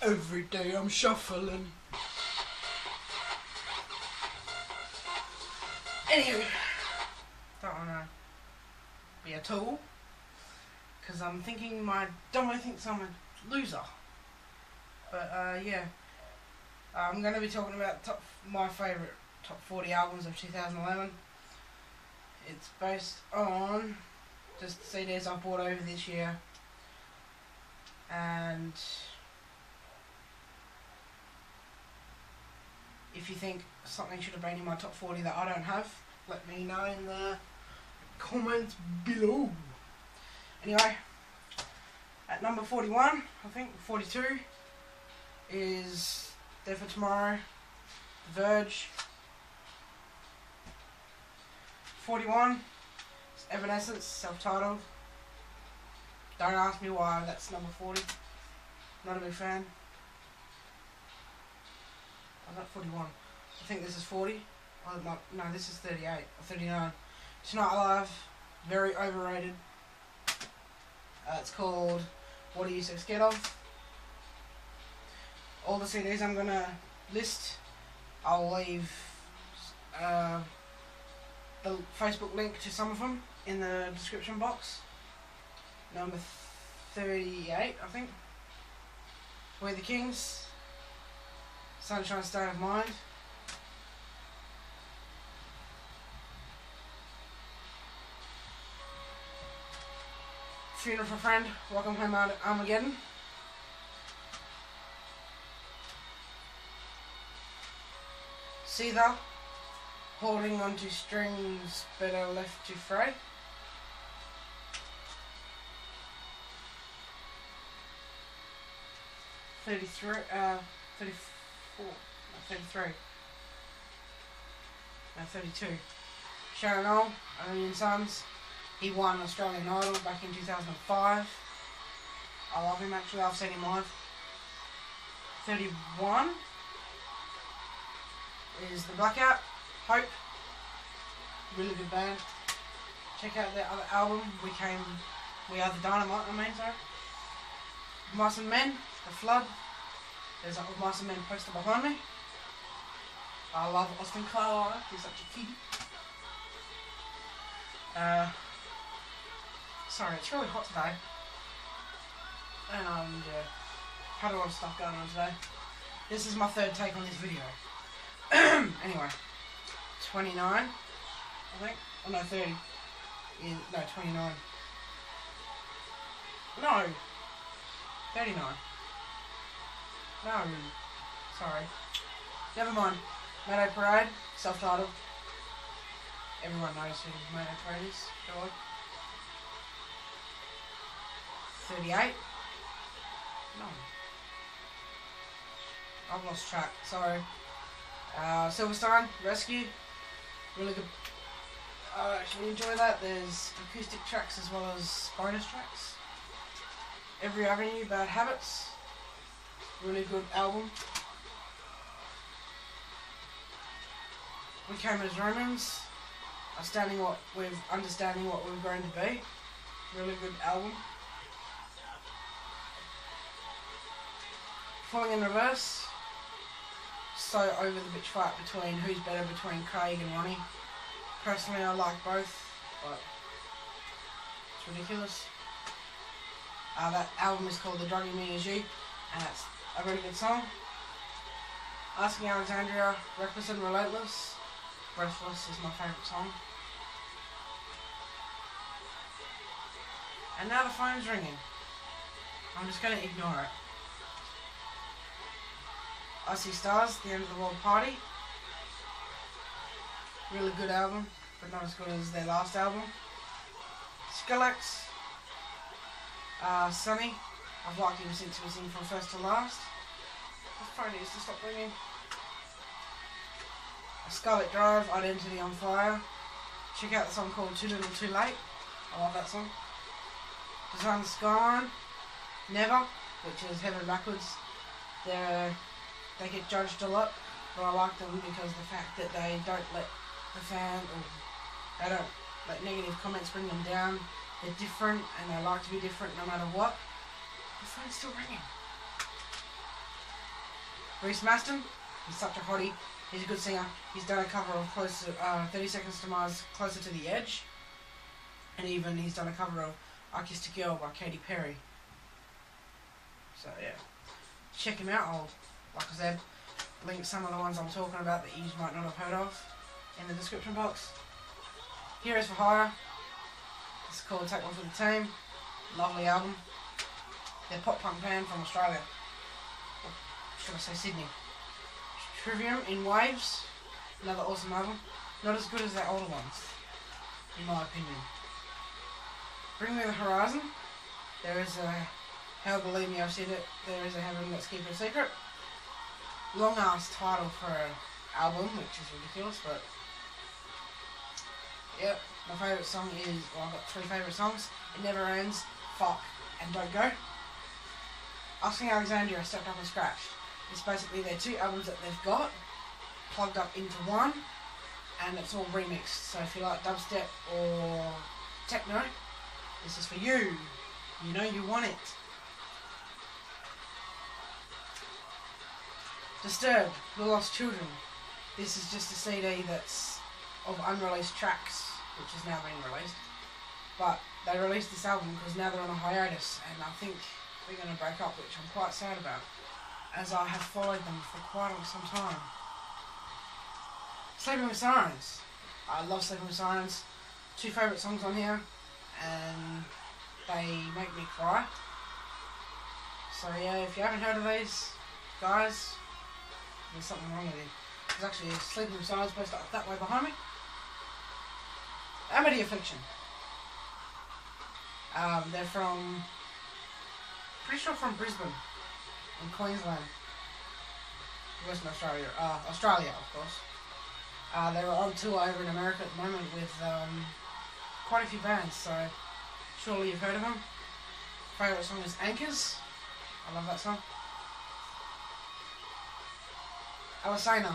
Every day I'm shuffling. Anyway, don't want to be a tool, because I'm thinking my Domo thinks I'm a loser. But yeah, I'm going to be talking about my favourite top 40 albums of 2011. It's based on just CDs I bought over this year, and if you think something should have been in my top 40 that I don't have, let me know in the comments below. Anyway, at number 41, I think 42 is There for Tomorrow, The Verge. 41 is Evanescence, self-titled. Don't ask me why that's number 40. Not a big fan. I'm at 41. I think this is 40. Oh, no, this is 38 or 39. Tonight Alive, very overrated. It's called What Are You So Scared Of? All the CDs I'm going to list, I'll leave the Facebook link to some of them in the description box. Number 38, I think. We the Kings, Sunshine State of Mind. Funeral for a Friend, Welcome Home Armageddon. Seether, Holding Onto Strings Better Left to Fray. No, 32. Sharon Knoll, A Million Suns. He won Australian Idol back in 2005. I love him actually, I've seen him live. 31 is The Blackout, Hope. Really good band. Check out their other album, We Are the Dynamite, sorry. Mice and Men, The Flood. There's a Mice and Men poster behind me. I love Austin Carlisle, he's such a cutie. Sorry, it's really hot today. And yeah, had a lot of stuff going on today. This is my third take on this video. Anyway, 29, I think. Oh no, 30. No, 29. No. 39. No. Sorry. Never mind. Mayday Parade, self-titled. Everyone knows who Mayday Parade is, surely. 38. No. I've lost track, sorry. Silverstein, Rescue. Really good. I actually enjoy that. There's acoustic tracks as well as bonus tracks. Every Avenue, Bad Habits. Really good album. We Came as Romans. Understanding what we've grown to be. Really good album. Falling in Reverse. So over the bitch fight between who's better between Craig and Ronnie. Personally, I like both, but it's ridiculous. That album is called The Drugging Me Is You, and it's a really good song. Asking Alexandria, Reckless and Relentless. Breathless is my favourite song. And now the phone's ringing. I'm just going to ignore it. I See Stars, The End of the World Party. Really good album, but not as good as their last album. Skrillex, Sunny. I've liked him since he was in From First to Last. The phone needs to stop ringing. Scarlet Drive, Identity on Fire. Check out the song called Too Little Too Late. I love that song. Design the Skyline, Never, which is Heaven Backwards. They get judged a lot, but I like them because the fact that they don't let the fan, or they don't let negative comments bring them down. They're different and they like to be different no matter what. The phone's still ringing. Reese Maston, he's such a hottie. He's a good singer. He's done a cover of 30 Seconds to Mars, Closer to the Edge. And even he's done a cover of I Kissed a Girl by Katy Perry. So yeah, check him out. I'll, like I said, link some of the ones I'm talking about that you might not have heard of in the description box. Heroes for Hire. It's called Take One for the Team. Lovely album. They're pop punk band from Australia. Or should I say Sydney. Trivium in Waves. Another awesome album. Not as good as their older ones, in my opinion. Bring Me the Horizon. There is a Hell, believe me, I've said it. There is a heaven, let's keep it a secret. Long ass title for an album, which is ridiculous, but yep. My favourite song is, well, I've got 3 favourite songs. It Never Ends, Fuck, and Don't Go. Asking Alexandria, Stepped Up and Scratched. It's basically their 2 albums that they've got plugged up into one, and it's all remixed. So if you like dubstep or techno, this is for you. You know you want it. Disturbed, The Lost Children. This is just a CD that's of unreleased tracks, which has now been released. But they released this album because now they're on a hiatus, and I think they're going to break up, which I'm quite sad about, as I have followed them for quite some time. Sleeping with Sirens. I love Sleeping with Sirens. 2 favourite songs on here, and they make me cry. So yeah, if you haven't heard of these guys, there's something wrong with you. There's actually a Sleeping with Sirens posted up that way behind me. Amity Affliction. They're from, pretty sure from Brisbane, in Queensland, Western Australia, Australia of course. They were on tour over in America at the moment with quite a few bands, so surely you've heard of them. Favourite song is Anchors. I love that song. Alisana.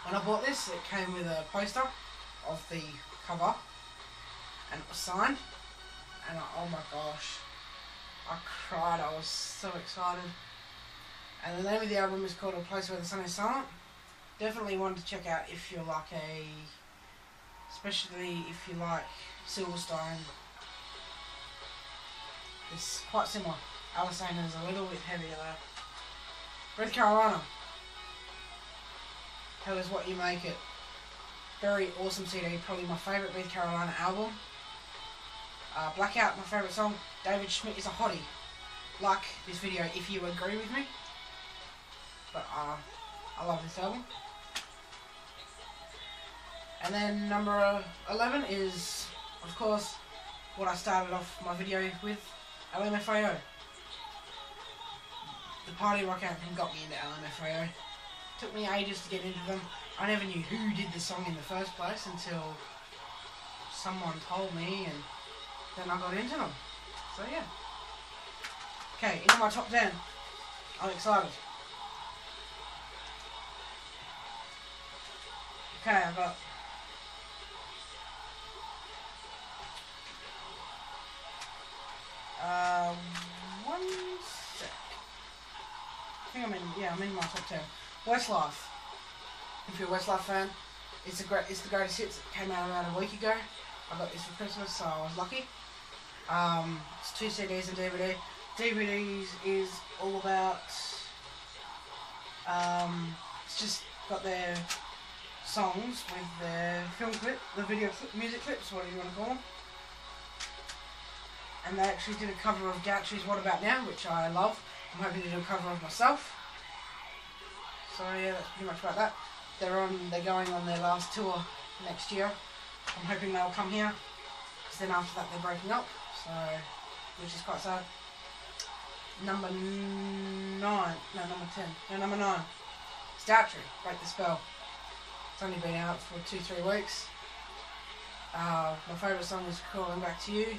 When I bought this, it came with a poster of the cover, and it was signed, and oh my gosh, I cried. I was so excited. And the name of the album is called A Place Where the Sun is Silent. Definitely one to check out if you're like especially if you like Silverstone. It's quite similar. Alisana is a little bit heavier though. North Carolina. Hell is What You Make It. Very awesome CD, probably my favourite North Carolina album. Blackout, my favourite song. David Schmidt is a hottie. Like this video if you agree with me. But I love this album. And then number 11 is, of course, what I started off my video with, LMFAO. The party rock anthem got me into LMFAO. Took me ages to get into them. I never knew who did the song in the first place until someone told me, and then I got into them. So yeah. Okay, into my top 10. I'm excited. Okay, I've got one sec. I think I'm in my top 10. Westlife. If you're a Westlife fan, it's the greatest hits. It came out about a week ago. I got this for Christmas, so I was lucky. It's 2 CDs and DVD. DVDs is all about it's just got their songs with their film clip, the video clip, music clips, whatever you want to call them. And they actually did a cover of Gaucho's What About Now, which I love. I'm hoping to do a cover of myself. So yeah, that's pretty much about that. They're going on their last tour next year. I'm hoping they'll come here, because then after that they're breaking up. So, which is quite sad. Number 9. Star Trek, Break the Spell. It's only been out for 2-3 weeks. My favourite song is Calling Back to You.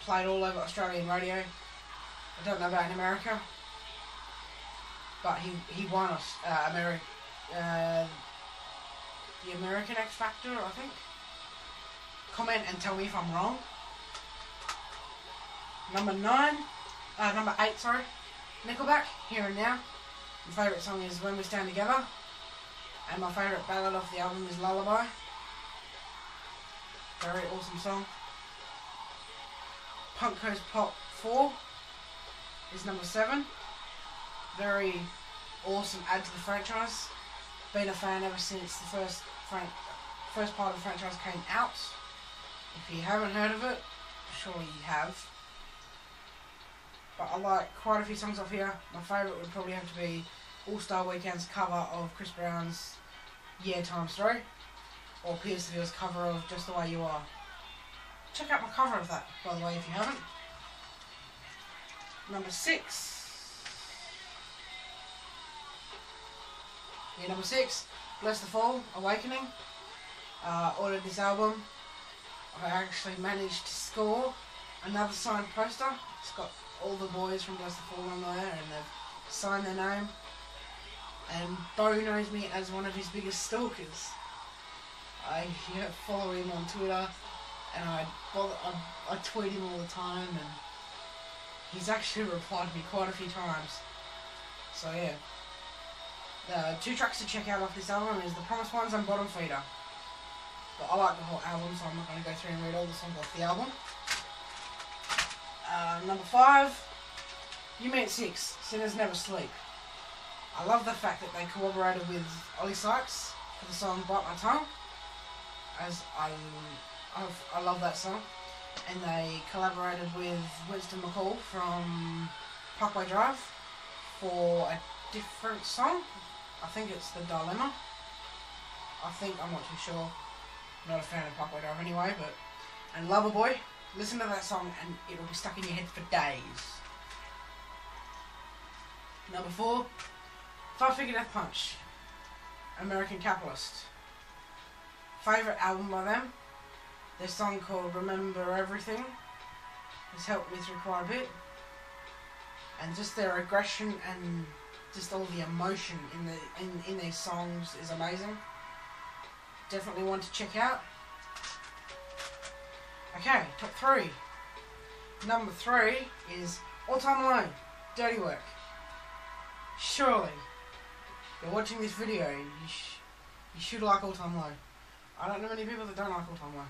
Played all over Australian radio. I don't know about in America, but he won us the American X Factor, I think. Comment and tell me if I'm wrong. Number 8, sorry. Nickelback, Here and Now. My favourite song is When We Stand Together, and my favourite ballad off the album is Lullaby. Very awesome song. Punk Coast Pop 4 is number 7. Very awesome add to the franchise. Been a fan ever since the first part of the franchise came out. If you haven't heard of it, surely you have. But I like quite a few songs off here. My favourite would probably have to be All Star Weekend's cover of Chris Brown's Yeah x3, or Peter Sevilla's cover of Just the Way You Are. Check out my cover of that, by the way, if you haven't. Number 6. Yeah, number 6, Bless the Fall, Awakening. Ordered this album. I actually managed to score another signed poster. It's got all the boys from Bless the Fall on there, and they've signed their name. And Bo knows me as one of his biggest stalkers. I follow him on Twitter, and I tweet him all the time, and he's actually replied to me quite a few times. So yeah. The 2 tracks to check out off this album is The Promised Ones and Bottom Feeder. But I like the whole album, so I'm not going to go through and read all the songs off the album. Number 5, You Me at 6, Sinners Never Sleep. I love the fact that they collaborated with Ollie Sykes for the song Bite My Tongue, as I love that song. And they collaborated with Winston McCall from Parkway Drive for a different song. I think it's The Dilemma. I'm not too sure. I'm not a fan of Parkway Drive anyway, but... And Loverboy, listen to that song and it'll be stuck in your head for days. Number 4, Five Finger Death Punch, American Capitalist. Favourite album by them. Their song called Remember Everything has helped me through quite a bit. And just their aggression and just all the emotion in these songs is amazing. Definitely one to check out. Okay, top 3. Number 3 is All Time Low, Dirty Work. Surely, you're watching this video, you should like All Time Low. I don't know many people that don't like All Time Low.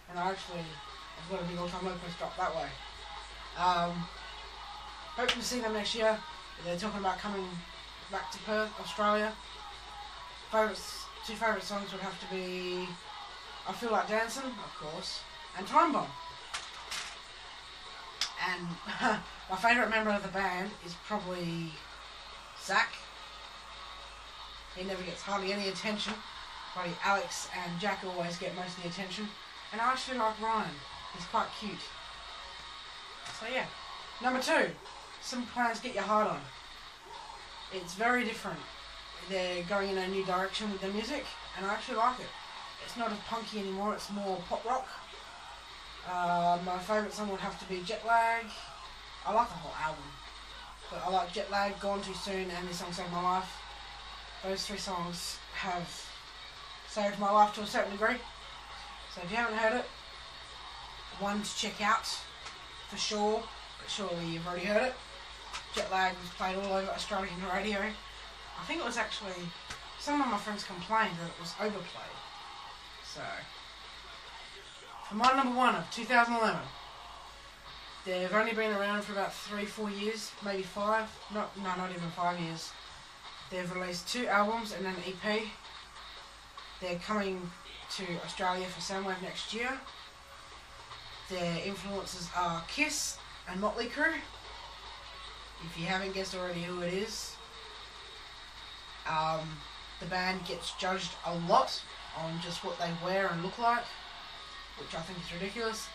And I've got a big All Time Low poster up that way. Hope to see them next year. They're talking about coming back to Perth, Australia. 2 favourite songs would have to be I Feel Like Dancing, of course, and Time Bomb. And my favourite member of the band is probably Zach. He never gets hardly any attention. Probably Alex and Jack always get most of the attention. And I actually like Ryan. He's quite cute. So yeah. Number 2, Simple Plans Get Your Heart On. It's very different. They're going in a new direction with their music, and I actually like it. It's not as punky anymore, it's more pop rock. My favourite song would have to be Jet Lag. I like the whole album, but I like Jet Lag, Gone Too Soon, and This Song Saved My Life. Those 3 songs have saved my life to a certain degree. So if you haven't heard it, one to check out for sure, but surely you've already heard it. Jet Lag was played all over Australian radio. I think it was actually, some of my friends complained that it was overplayed. So, for my number 1 of 2011, they've only been around for about 3-4 years, maybe 5, not even 5 years. They've released 2 albums and an EP. They're coming to Australia for Soundwave next year. Their influences are Kiss and Motley Crue. If you haven't guessed already who it is. The band gets judged a lot on just what they wear and look like, which I think is ridiculous.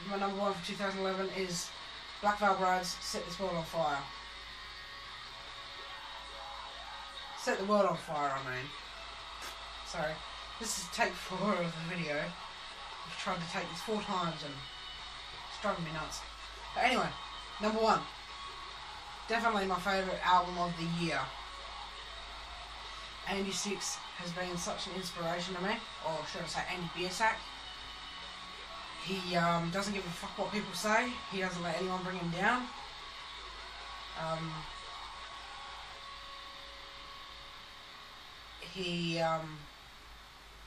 My number 1 for 2011 is Black Veil Brides, Set This World on Fire. Set the world on fire, I mean. Sorry. This is take 4 of the video. I've tried to take this 4 times and it's driving me nuts. But anyway, number 1. Definitely my favourite album of the year. Andy Six has been such an inspiration to me, or should I say Andy Biersack. He doesn't give a fuck what people say. He doesn't let anyone bring him down. he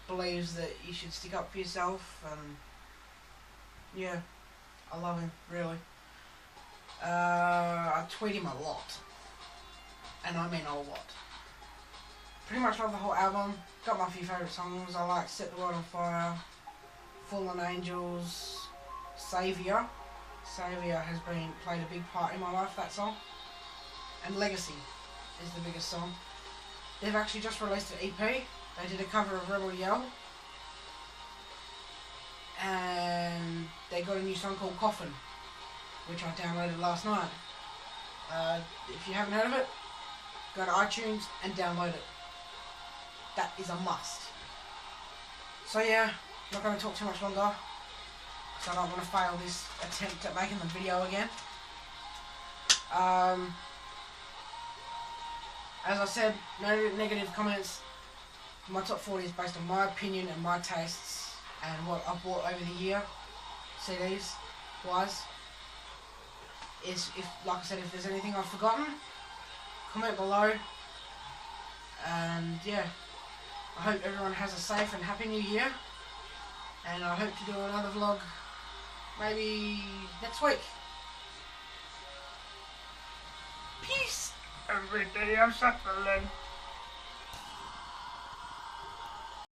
believes that you should stick up for yourself, and yeah, I love him, really. I tweet him a lot, and I mean a lot. Pretty much love the whole album. Got my few favourite songs. I like Set the World on Fire, Fallen Angels, Saviour. Saviour has played a big part in my life, that song. And Legacy is the biggest song. They've actually just released an EP. They did a cover of Rebel Yell. And they got a new song called Coffin, which I downloaded last night. If you haven't heard of it, go to iTunes and download it. That is a must. So yeah, not going to talk too much longer, so I don't want to fail this attempt at making the video again. As I said, no negative comments. My top 40 is based on my opinion and my tastes and what I've bought over the year, CDs wise. Like I said, if there's anything I've forgotten, comment below. And yeah, I hope everyone has a safe and happy new year. And I hope to do another vlog maybe next week. Peace! Every day I'm shuffling.